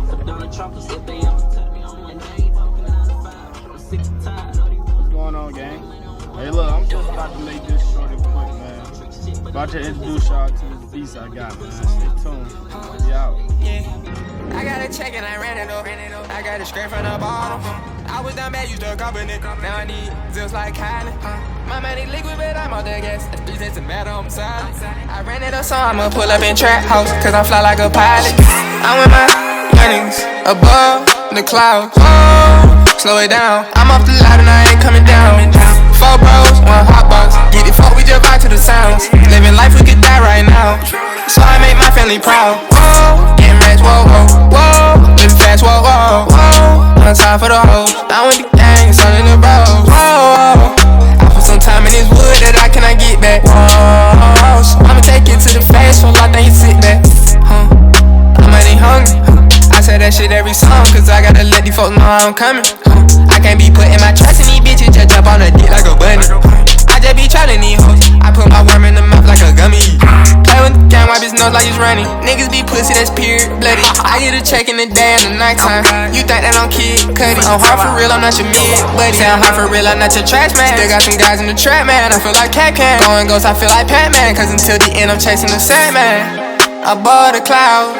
What's going on, gang? Hey, look, I'm just about to make this short and quick, man. About to introduce y'all to this beast I got, man. Stay tuned. Be out. Yeah. I got a check and I ran it up. I got a scrape from the bottom. I was down bad, used to company. Now I need just like Kylie. My money liquid, but I'm on the gas. The streets doesn't matter, I'm silent. I ran it up, so I'ma pull up in trap house, cause I fly like a pilot. I'm with my youngins above the clouds. Oh, slow it down. I'm off the line and I ain't coming down. 4 bros, 1 hot box. Get it fuck, we just vibe to the sounds. Living life, we could die right now. So I make my family proud. Whoa, getting rich, whoa, whoa, whoa. Living fast, whoa, whoa, whoa. One time for the hoes. I with the gang, son in the bros. Whoa, I put some time in this wood that I cannot get back. Whoa, so I'ma take it to the face, so I think you sit back. I'm money hungry. I say that shit every song, cause I gotta let these folks know I'm coming. I can't be putting my trust in these bitches, just jump on the dick like a bunny. I just be trying these hoes. I put my worm in the mouth like a gummy. Play with the game, wipe his nose like he's running. Niggas be pussy, that's period, bloody. I get a check in the day and the nighttime. You think that I'm kid cutty? I'm hard for real, I'm not your mid buddy. Say I'm hard for real, I'm not your trash man. Still got some guys in the trap, man. I feel like Cat Can. Going ghost, I feel like Pac-Man. Cause until the end, I'm chasing the sad man above the clouds.